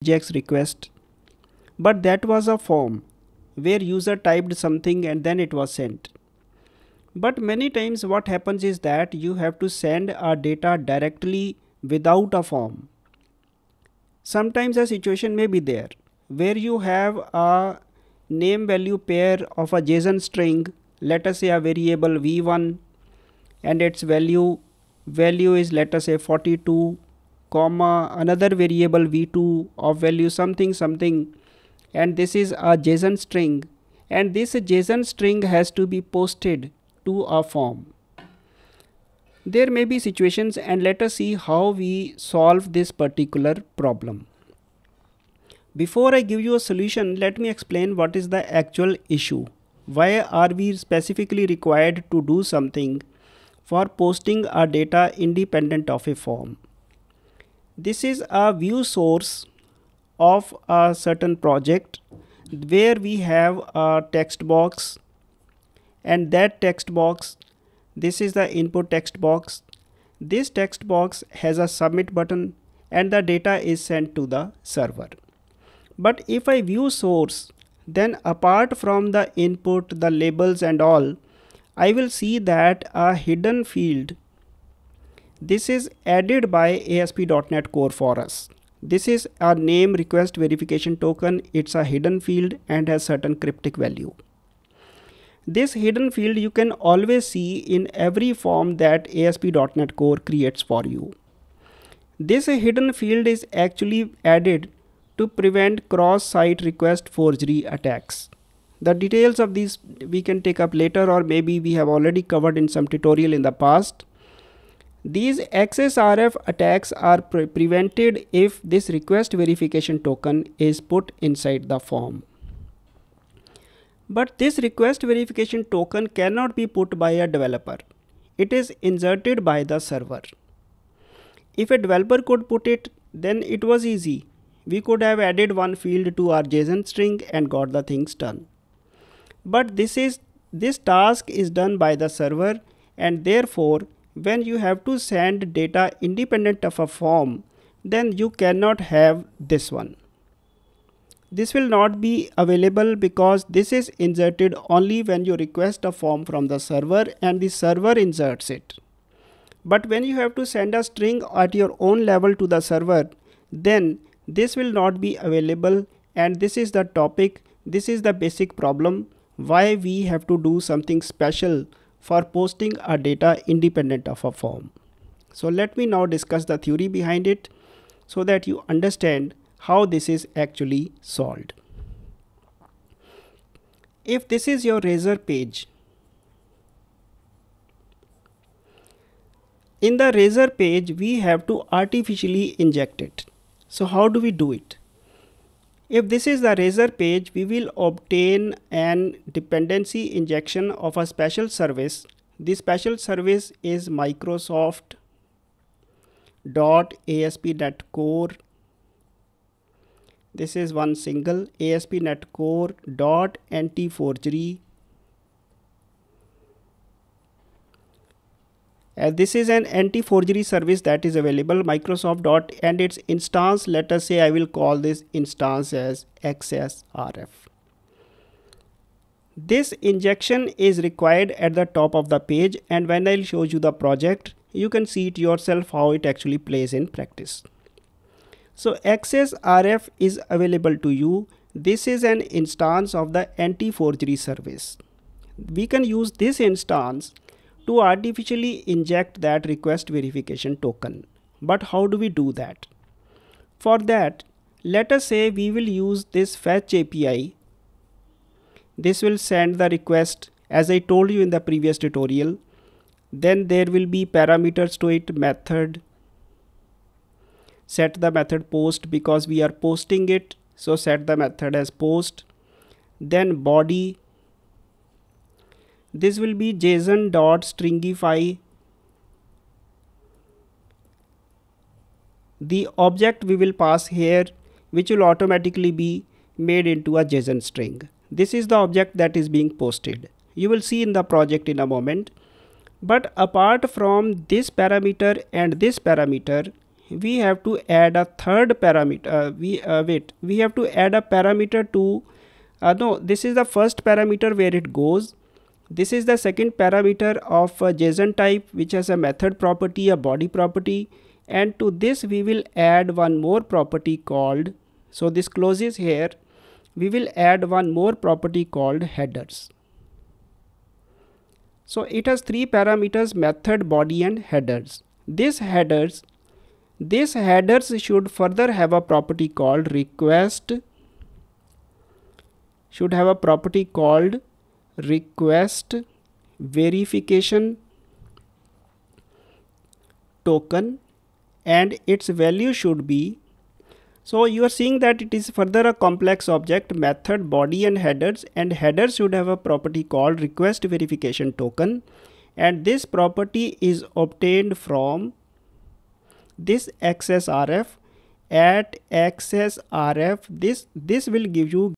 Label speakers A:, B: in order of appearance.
A: regex request, but that was a form where user typed something and then it was sent. But many times what happens is that you have to send a data directly without a form. Sometimes a situation may be there where you have a name value pair of a JSON string, let us say a variable v1, and its value is, let us say, 42, comma another variable v2 of value something something, and this is a JSON string, and this JSON string has to be posted to a form. There may be situations, and let us see how we solve this particular problem. Before I give you a solution, let me explain what is the actual issue. Why are we specifically required to do something for posting our data independent of a form? This is a view source of a certain project where we have a text box, and that text box, this is the input text box. This text box has a submit button and the data is sent to the server. But if I view source, then apart from the input, the labels and all, I will see that a hidden field, this is added by ASP.NET Core for us. This is a name request verification token. It's a hidden field and has certain cryptic value. This hidden field you can always see in every form that ASP.NET Core creates for you. This hidden field is actually added to prevent cross-site request forgery attacks. The details of these we can take up later, or maybe we have already covered in some tutorial in the past. These XSRF attacks are prevented if this request verification token is put inside the form. But this request verification token cannot be put by a developer. It is inserted by the server. If a developer could put it, then it was easy. We could have added one field to our JSON string and got the things done. But this task is done by the server, and therefore when you have to send data independent of a form, then you cannot have this one. This will not be available because this is inserted only when you request a form from the server and the server inserts it. But when you have to send a string at your own level to the server, then this will not be available, and this is the topic, this is the basic problem why we have to do something special for posting our data independent of a form. So let me now discuss the theory behind it so that you understand how this is actually solved. If this is your Razor page, in the Razor page we have to artificially inject it. So how do we do it? If this is the Razor page, we will obtain an dependency injection of a special service. This special service is Microsoft.ASP.NET Core. This is one single ASP.NET Core .anti-forgery. This is an anti-forgery service that is available, Microsoft. And its instance, let us say I will call this instance as XSRF. This injection is required at the top of the page, and when I'll show you the project, you can see it yourself how it actually plays in practice. So XSRF is available to you. This is an instance of the anti-forgery service. We can use this instance to artificially inject that request verification token. But how do we do that? For that, let us say we will use this fetch API. This will send the request as I told you in the previous tutorial. Then there will be parameters to it, method. Set the method post because we are posting it. So set the method as post. Then body. This will be JSON.stringify. The object we will pass here, which will automatically be made into a JSON string. This is the object that is being posted. You will see in the project in a moment. But apart from this parameter and this parameter, we have to add a third parameter. We have to add a parameter to no, this is the first parameter where it goes. This is the second parameter of JSON type, which has a method property, a body property, and to this we will add one more property called, so this closes here, we will add one more property called headers. So it has three parameters: method, body, and headers. This headers should further have a property called request, verification token, and its value should be, so you are seeing that it is further a complex object: method, body, and headers should have a property called request verification token, and this property is obtained from this accessRef. At accessRef, this will give you